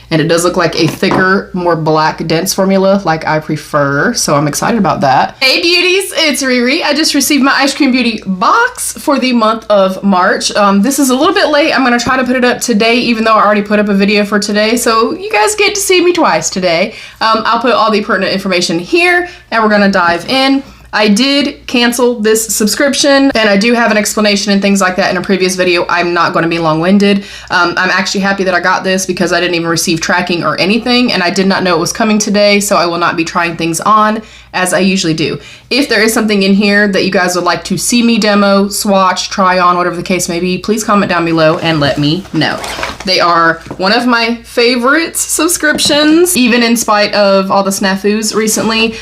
And it does look like a thicker, more black, dense formula like I prefer. So I'm excited about that. Hey beauties, it's Riri. I just received my Ice Cream Beauty box for the month of March. This is a little bit late. I'm gonna try to put it up today, even though I already put up a video for today. So you guys get to see me twice today. I'll put all the pertinent information here and we're gonna dive in. I did cancel this subscription and I do have an explanation and things like that in a previous video. I'm not going to be long-winded. I'm actually happy that I got this because I didn't even receive tracking or anything and I did not know it was coming today, so I will not be trying things on as I usually do. If there is something in here that you guys would like to see me demo, swatch, try on, whatever the case may be, please comment down below and let me know. They are one of my favorite subscriptions, even in spite of all the snafus recently.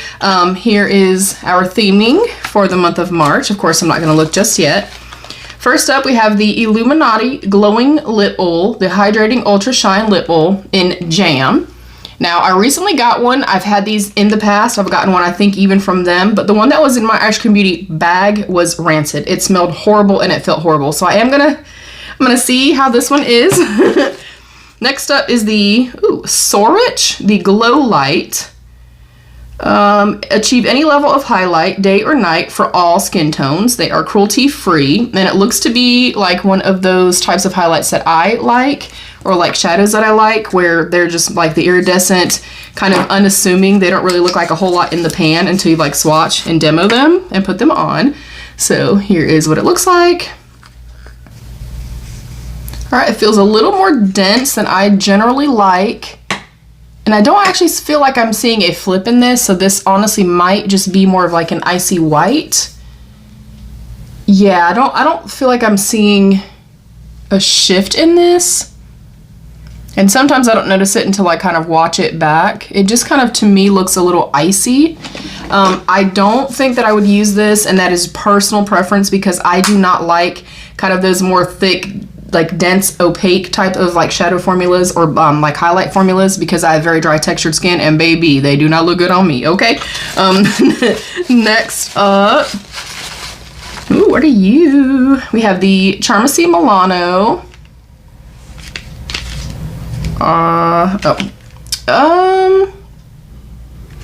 Here is our theming for the month of March. Of course, I'm not going to look just yet. First up, we have the Illuminati Glowing Lip Oil, the Hydrating Ultra Shine Lip Oil in Jam. Now, I recently got one. I've had these in the past. I've gotten one, I think, even from them. But the one that was in my Ice Cream Beauty bag was rancid. It smelled horrible and it felt horrible. So I'm gonna see how this one is. Next up is the Sorich, the Glow Light. Achieve any level of highlight, day or night, for all skin tones. They are cruelty-free. And it looks to be like one of those types of highlights that I like, or like shadows that I like, where they're just like the iridescent, kind of unassuming. They don't really look like a whole lot in the pan until you like swatch and demo them and put them on. So here is what it looks like. All right, it feels a little more dense than I generally like. And I don't actually feel like I'm seeing a flip in this, so this honestly might just be more of like an icy white. Yeah, I don't feel like I'm seeing a shift in this. And sometimes I don't notice it until I kind of watch it back. It just kind of, to me, looks a little icy. I don't think that I would use this, and that is personal preference because I do not like kind of those more thick, like dense, opaque type of like shadow formulas or like highlight formulas because I have very dry textured skin and baby, they do not look good on me, okay? Next up, ooh, what are you? We have the Charmacy Milano.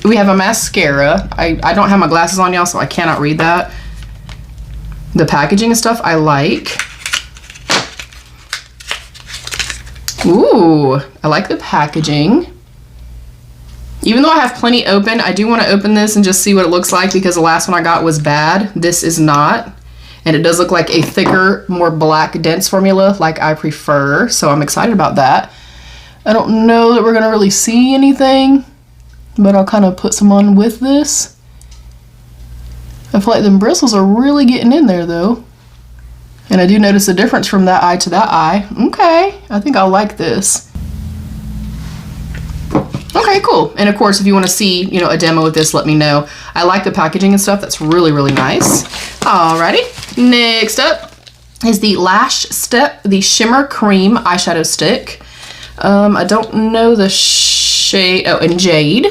We have a mascara. I don't have my glasses on, y'all, so I cannot read that. The packaging and stuff I like. Ooh, I like the packaging. Even though I have plenty open, I do want to open this and just see what it looks like because the last one I got was bad. This is not. And it does look like a thicker, more black, dense formula like I prefer. So I'm excited about that. I don't know that we're going to really see anything, but I'll kind of put some on with this. I feel like them bristles are really getting in there though. And I do notice a difference from that eye to that eye. Okay, I think I'll like this. Okay, cool. And of course, if you want to see, you know, a demo of this, let me know. I like the packaging and stuff. That's really, really nice. Alrighty. Next up is the Lash Step, the Shimmer Cream Eyeshadow Stick. I don't know the shade. Oh, in Jade.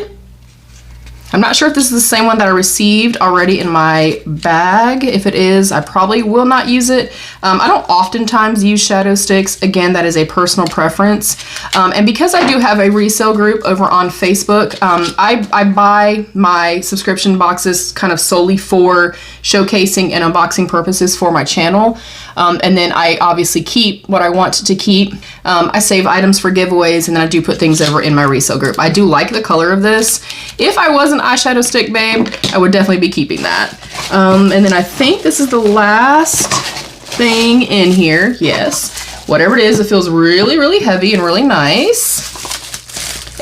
I'm not sure if this is the same one that I received already in my bag. If it is, I probably will not use it. I don't oftentimes use shadow sticks. Again, that is a personal preference. And because I do have a resale group over on Facebook, I buy my subscription boxes kind of solely for showcasing and unboxing purposes for my channel. And then I obviously keep what I want to keep. I save items for giveaways, and then I do put things over in my resale group. I do like the color of this. If I was an eyeshadow stick babe, I would definitely be keeping that. And then I think this is the last thing in here. Yes, whatever it is, it feels really, really heavy and really nice.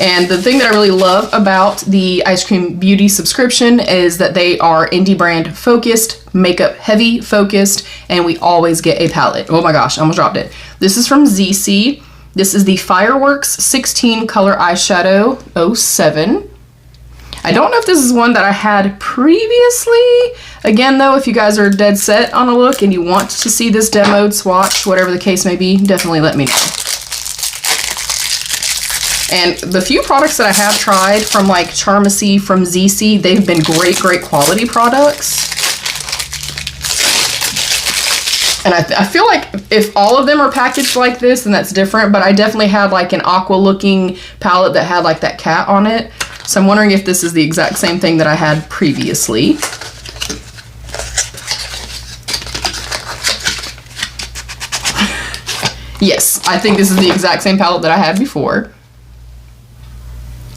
And the thing that I really love about the Ice Cream Beauty subscription is that they are indie brand focused, makeup heavy focused, and we always get a palette. Oh my gosh, I almost dropped it. This is from ZC. This is the Fireworks 16 Color Eyeshadow 07. I don't know if this is one that I had previously. Again, though, if you guys are dead set on a look and you want to see this demoed, swatch, whatever the case may be, definitely let me know. And the few products that I have tried from like Charmacy, from ZC, they've been great, great quality products. And I feel like if all of them are packaged like this, then that's different. But I definitely had like an aqua looking palette that had like that cat on it. So I'm wondering if this is the exact same thing that I had previously. Yes, I think this is the exact same palette that I had before.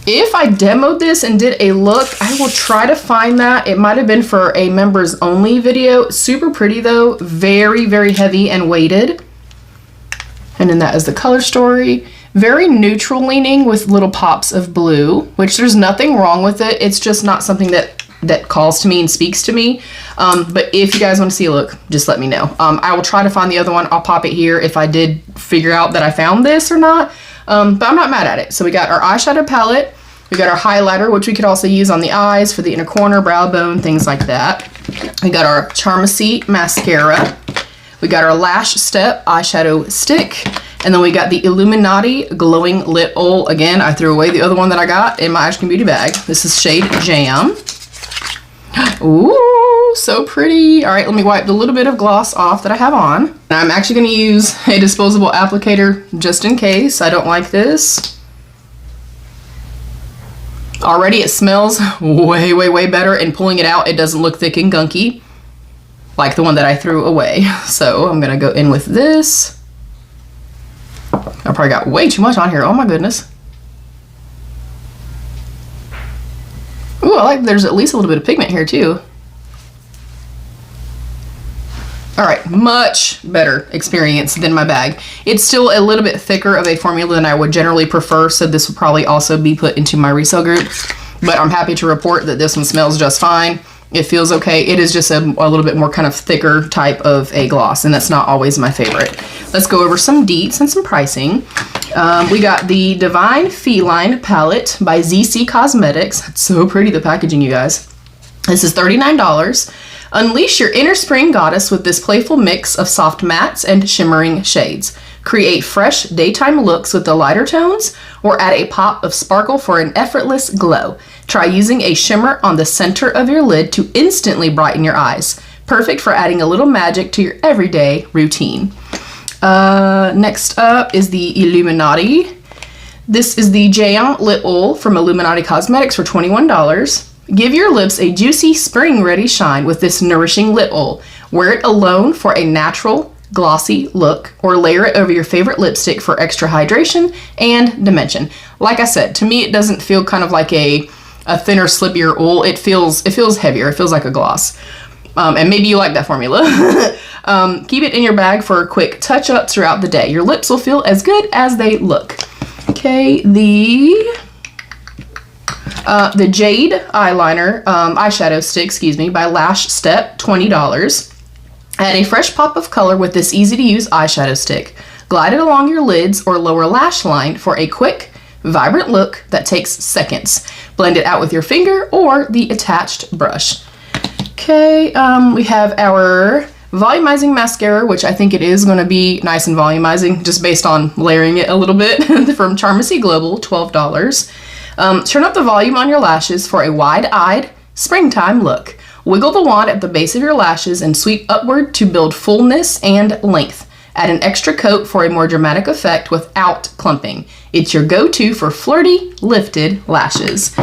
If I demoed this and did a look, I will try to find that. It might have been for a members only video. Super pretty though, very, very heavy and weighted. And then that is the color story. Very neutral leaning with little pops of blue, which there's nothing wrong with it. It's just not something that calls to me and speaks to me. But if you guys want to see a look, just let me know. I will try to find the other one. I'll pop it here if I did figure out that I found this or not. But I'm not mad at it. So we got our eyeshadow palette. We got our highlighter, which we could also use on the eyes for the inner corner, brow bone, things like that. We got our Charmacy mascara. We got our Lash Step eyeshadow stick. And then we got the Illuminati Glowing Lit Oil. Again, I threw away the other one that I got in my Eyescream Beauty bag. This is shade Jam. Ooh, so pretty. All right, let me wipe the little bit of gloss off that I have on. And I'm actually going to use a disposable applicator just in case I don't like this. Already it smells way, way, way better, and pulling it out, it doesn't look thick and gunky like the one that I threw away. So I'm going to go in with this. I probably got way too much on here. Oh my goodness. Ooh, I like there's at least a little bit of pigment here too. All right, much better experience than my bag. It's still a little bit thicker of a formula than I would generally prefer, so this will probably also be put into my resale group. But I'm happy to report that this one smells just fine. It feels okay. It is just a little bit more kind of thicker type of a gloss, and that's not always my favorite. Let's go over some deets and some pricing. We got the Divine Feline palette by ZC Cosmetics. It's so pretty, the packaging, you guys. This is $39. Unleash your inner spring goddess with this playful mix of soft mattes and shimmering shades. Create fresh daytime looks with the lighter tones, or add a pop of sparkle for an effortless glow. Try using a shimmer on the center of your lid to instantly brighten your eyes. Perfect for adding a little magic to your everyday routine. Next up is the Illuminati. This is the Géant Lit Oil from Illuminati Cosmetics for $21. Give your lips a juicy spring-ready shine with this nourishing lip oil. Wear it alone for a natural, glossy look, or layer it over your favorite lipstick for extra hydration and dimension. Like I said, to me it doesn't feel kind of like a thinner, slippier oil. It feels heavier. It feels like a gloss. And maybe you like that formula. Keep it in your bag for quick touch-ups throughout the day. Your lips will feel as good as they look. Okay, the Jade eyeliner, eyeshadow stick, excuse me, by Lash Step, $20. Add a fresh pop of color with this easy-to-use eyeshadow stick. Glide it along your lids or lower lash line for a quick, vibrant look that takes seconds. Blend it out with your finger or the attached brush. Okay, we have our volumizing mascara, which I think it is going to be nice and volumizing just based on layering it a little bit, from Charmacy Global, $12. Turn up the volume on your lashes for a wide-eyed springtime look. Wiggle the wand at the base of your lashes and sweep upward to build fullness and length. Add an extra coat for a more dramatic effect without clumping. It's your go-to for flirty, lifted lashes.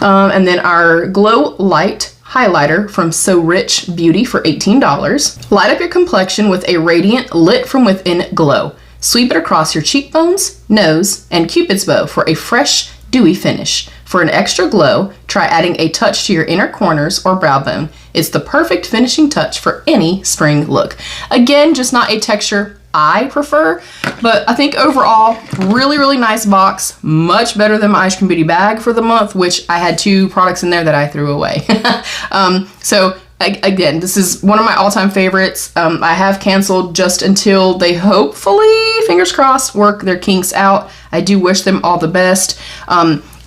And then our Glow Light highlighter from So Rich Beauty for $18. Light up your complexion with a radiant, lit from within glow. Sweep it across your cheekbones, nose, and Cupid's bow for a fresh, dewy finish. For an extra glow, try adding a touch to your inner corners or brow bone. It's the perfect finishing touch for any spring look. Again, just not a texture I prefer, but I think overall, really, really nice box. Much better than my Eyescream Beauty bag for the month, which I had 2 products in there that I threw away. So again, this is one of my all-time favorites. I have canceled just until they hopefully, fingers crossed, work their kinks out. I do wish them all the best.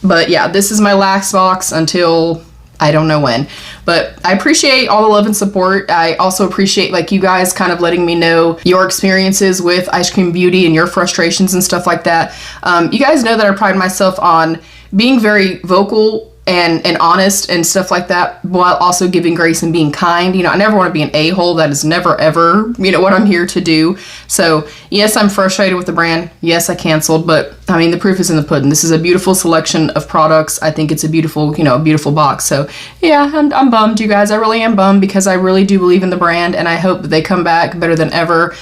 But yeah, this is my last box until I don't know when. But I appreciate all the love and support. I also appreciate like you guys kind of letting me know your experiences with Eyescream Beauty and your frustrations and stuff like that. You guys know that I pride myself on being very vocal and honest and stuff like that, while also giving grace and being kind. You know, I never want to be an a-hole. That is never ever, you know, what I'm here to do. So yes, I'm frustrated with the brand. Yes, I canceled, but I mean, the proof is in the pudding. This is a beautiful selection of products. I think it's a beautiful, you know, a beautiful box. So yeah, I'm bummed, you guys. I really am bummed, because I really do believe in the brand, and I hope that they come back better than ever.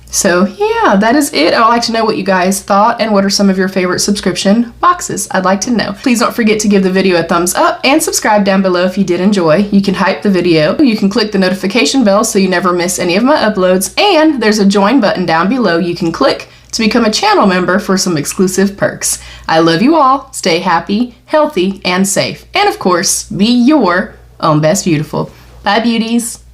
So yeah, that is it. I'd like to know what you guys thought, and what are some of your favorite subscription boxes. I'd like to know. Please don't forget to give the video a thumbs up and subscribe down below if you did enjoy. You can hype the video. You can click the notification bell so you never miss any of my uploads, and there's a join button down below you can click to become a channel member for some exclusive perks. I love you all. Stay happy, healthy, and safe. And of course, be your own best beautiful. Bye, beauties.